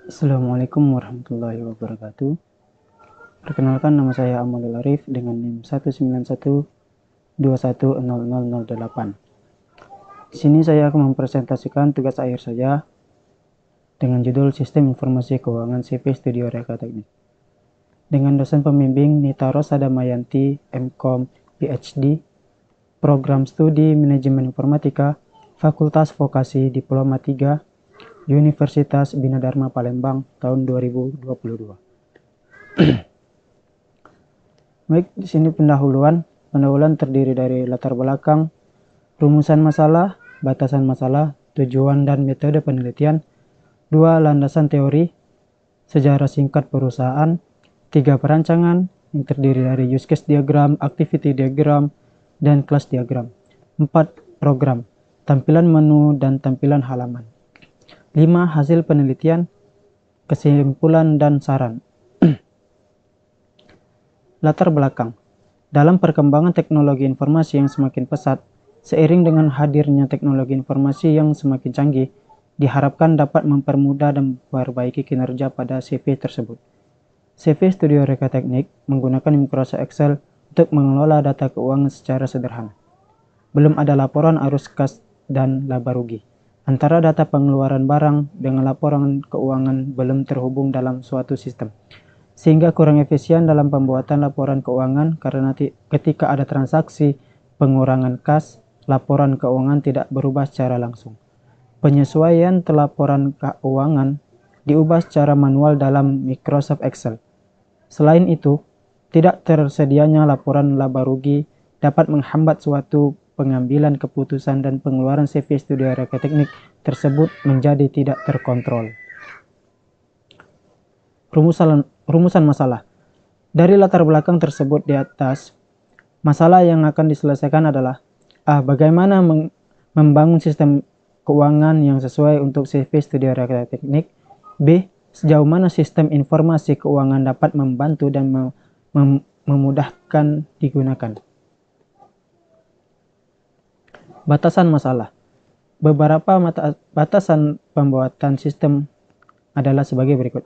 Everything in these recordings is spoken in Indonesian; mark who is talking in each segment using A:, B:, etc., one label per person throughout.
A: Assalamualaikum warahmatullahi wabarakatuh. Perkenalkan, nama saya Amadul Arif dengan NIM 191210008. Di sini saya akan mempresentasikan tugas akhir saya dengan judul Sistem Informasi Keuangan CV Studio Reka Teknik. Dengan dosen pembimbing Nita Rosadamayanti, MKom, PhD, Program Studi Manajemen Informatika, Fakultas Vokasi Diploma 3, Universitas Bina Dharma Palembang tahun 2022. Baik, di sini pendahuluan. Pendahuluan terdiri dari latar belakang, rumusan masalah, batasan masalah, tujuan dan metode penelitian, 2 landasan teori, sejarah singkat perusahaan, 3 perancangan yang terdiri dari use case diagram, activity diagram, dan kelas diagram, 4 program, tampilan menu dan tampilan halaman, 5 hasil penelitian, kesimpulan dan saran. Latar belakang. Dalam perkembangan teknologi informasi yang semakin pesat, seiring dengan hadirnya teknologi informasi yang semakin canggih, diharapkan dapat mempermudah dan memperbaiki kinerja pada CV tersebut. CV Studio Reka Teknik menggunakan Microsoft Excel untuk mengelola data keuangan secara sederhana. Belum ada laporan arus kas dan laba rugi. Antara data pengeluaran barang dengan laporan keuangan belum terhubung dalam suatu sistem, sehingga kurang efisien dalam pembuatan laporan keuangan karena ketika ada transaksi pengurangan kas, laporan keuangan tidak berubah secara langsung. Penyesuaian laporan keuangan diubah secara manual dalam Microsoft Excel. Selain itu, tidak tersedianya laporan laba rugi dapat menghambat suatu pengambilan keputusan dan pengeluaran CV Studio Reka Teknik tersebut menjadi tidak terkontrol. Rumusan masalah. Dari latar belakang tersebut di atas, masalah yang akan diselesaikan adalah A. Bagaimana membangun sistem keuangan yang sesuai untuk CV Studio Reka Teknik. B. Sejauh mana sistem informasi keuangan dapat membantu dan memudahkan digunakan. Batasan masalah. Beberapa batasan pembuatan sistem adalah sebagai berikut.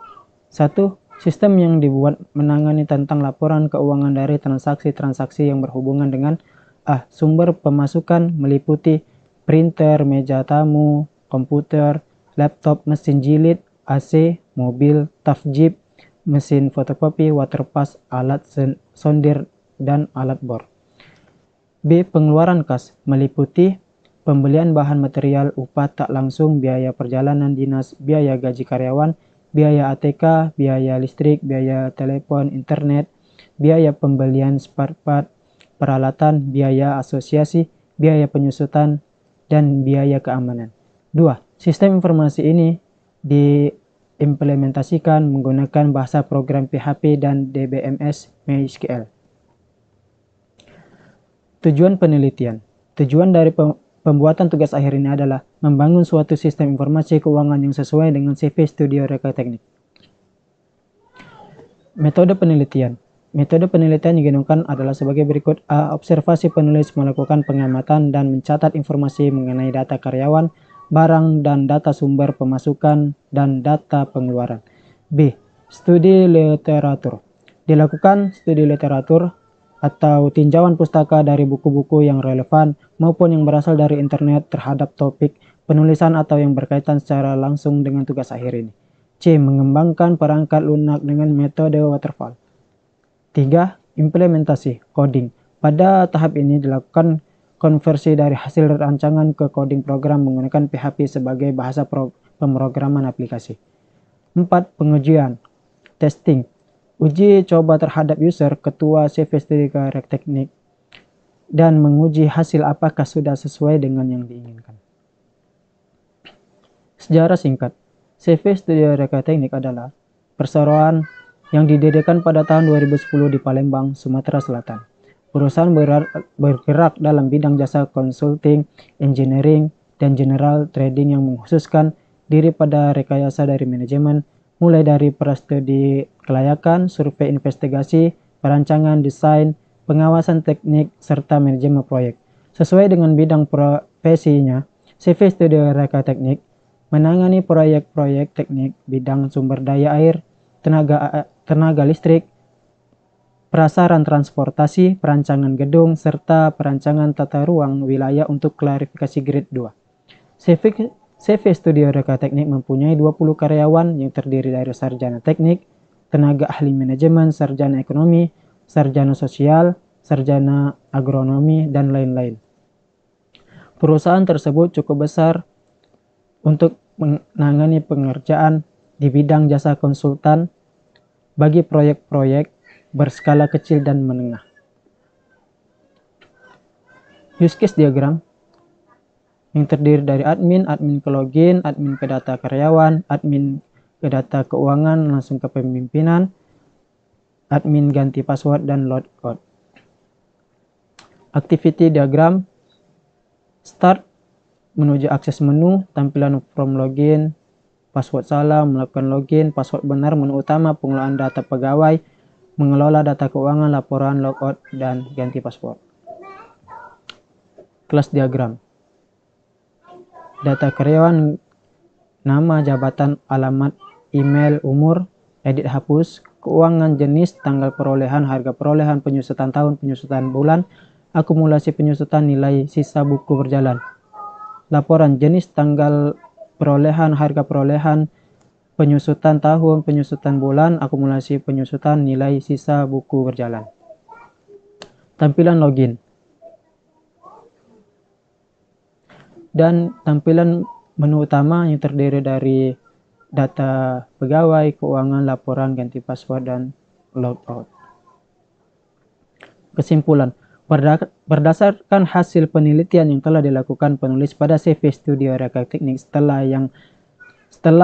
A: 1. Sistem yang dibuat menangani tentang laporan keuangan dari transaksi-transaksi yang berhubungan dengan A. Sumber pemasukan meliputi printer, meja tamu, komputer, laptop, mesin jilid, AC, mobil, taf jeep, mesin fotokopi, waterpass, alat sondir, dan alat bor. B. Pengeluaran kas meliputi pembelian bahan material, upah tak langsung, biaya perjalanan dinas, biaya gaji karyawan, biaya ATK, biaya listrik, biaya telepon, internet, biaya pembelian spare part, peralatan, biaya asosiasi, biaya penyusutan, dan biaya keamanan. 2. Sistem informasi ini diimplementasikan menggunakan bahasa program PHP dan DBMS MySQL. Tujuan penelitian. Tujuan dari pembuatan tugas akhir ini adalah membangun suatu sistem informasi keuangan yang sesuai dengan CV Studio Reka Teknik. Metode penelitian. Metode penelitian yang digunakan adalah sebagai berikut. A. Observasi penulis melakukan pengamatan dan mencatat informasi mengenai data karyawan, barang, dan data sumber pemasukan dan data pengeluaran. B. Studi literatur. Dilakukan studi literatur atau tinjauan pustaka dari buku-buku yang relevan maupun yang berasal dari internet terhadap topik penulisan atau yang berkaitan secara langsung dengan tugas akhir ini. C. Mengembangkan perangkat lunak dengan metode waterfall. 3. Implementasi coding. Pada tahap ini dilakukan konversi dari hasil rancangan ke coding program menggunakan PHP sebagai bahasa pemrograman aplikasi. 4. Pengujian testing. Uji coba terhadap user ketua CV Studio Reka Teknik dan menguji hasil apakah sudah sesuai dengan yang diinginkan. Sejarah singkat. CV Studio Reka Teknik adalah perseroan yang didirikan pada tahun 2010 di Palembang, Sumatera Selatan. Perusahaan bergerak dalam bidang jasa consulting, engineering, dan general trading yang mengkhususkan diri pada rekayasa dari manajemen, mulai dari prastudi kelayakan, survei investigasi, perancangan, desain, pengawasan teknik, serta manajemen proyek. Sesuai dengan bidang profesinya, CV Studio Reka Teknik menangani proyek-proyek teknik bidang sumber daya air, tenaga listrik, prasaran transportasi, perancangan gedung, serta perancangan tata ruang wilayah untuk klarifikasi grade 2. CV Studio Reka Teknik mempunyai 20 karyawan yang terdiri dari sarjana teknik, tenaga ahli manajemen, sarjana ekonomi, sarjana sosial, sarjana agronomi, dan lain-lain. Perusahaan tersebut cukup besar untuk menangani pengerjaan di bidang jasa konsultan bagi proyek-proyek berskala kecil dan menengah. Use case diagram yang terdiri dari admin ke login, admin ke data karyawan, admin ke data keuangan langsung ke pemimpinan, admin ganti password dan logout. Activity diagram start menuju akses menu, tampilan from login, password salah, melakukan login, password benar, menu utama, pengelolaan data pegawai, mengelola data keuangan, laporan, logout, dan ganti password. Kelas diagram. Data karyawan, nama, jabatan, alamat, email, umur, edit hapus, keuangan, jenis, tanggal perolehan, harga perolehan, penyusutan tahun, penyusutan bulan, akumulasi penyusutan, nilai sisa buku berjalan. Laporan, jenis, tanggal perolehan, harga perolehan, penyusutan tahun, penyusutan bulan, akumulasi penyusutan, nilai sisa buku berjalan. Tampilan login. Dan tampilan menu utama yang terdiri dari data pegawai, keuangan, laporan, ganti password, dan logout. Kesimpulan. Berdasarkan hasil penelitian yang telah dilakukan penulis pada CV Studio Reka Teknik setelah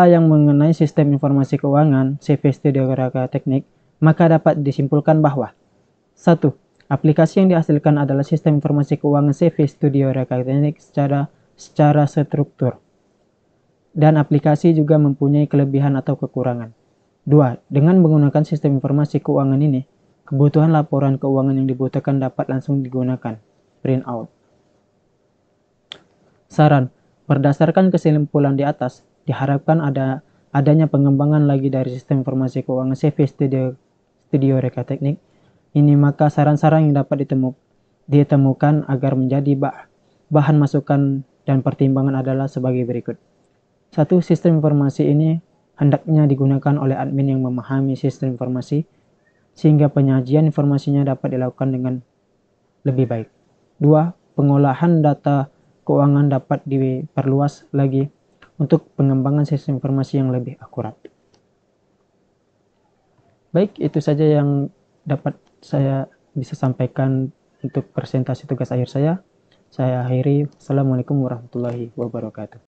A: yang mengenai sistem informasi keuangan CV Studio Reka Teknik, maka dapat disimpulkan bahwa 1. Aplikasi yang dihasilkan adalah sistem informasi keuangan CV Studio Reka Teknik secara struktur. Dan aplikasi juga mempunyai kelebihan atau kekurangan. 2. Dengan menggunakan sistem informasi keuangan ini, kebutuhan laporan keuangan yang dibutuhkan dapat langsung digunakan. Print out. Saran. Berdasarkan kesimpulan di atas, diharapkan adanya pengembangan lagi dari sistem informasi keuangan CV Studio Reka Teknik ini, maka saran-saran yang dapat ditemukan agar menjadi bahan masukan dan pertimbangan adalah sebagai berikut. 1. Sistem informasi ini hendaknya digunakan oleh admin yang memahami sistem informasi sehingga penyajian informasinya dapat dilakukan dengan lebih baik. 2. Pengolahan data keuangan dapat diperluas lagi untuk pengembangan sistem informasi yang lebih akurat. Baik, itu saja yang dapat saya bisa sampaikan untuk presentasi tugas akhir saya. Saya akhiri. Assalamualaikum warahmatullahi wabarakatuh.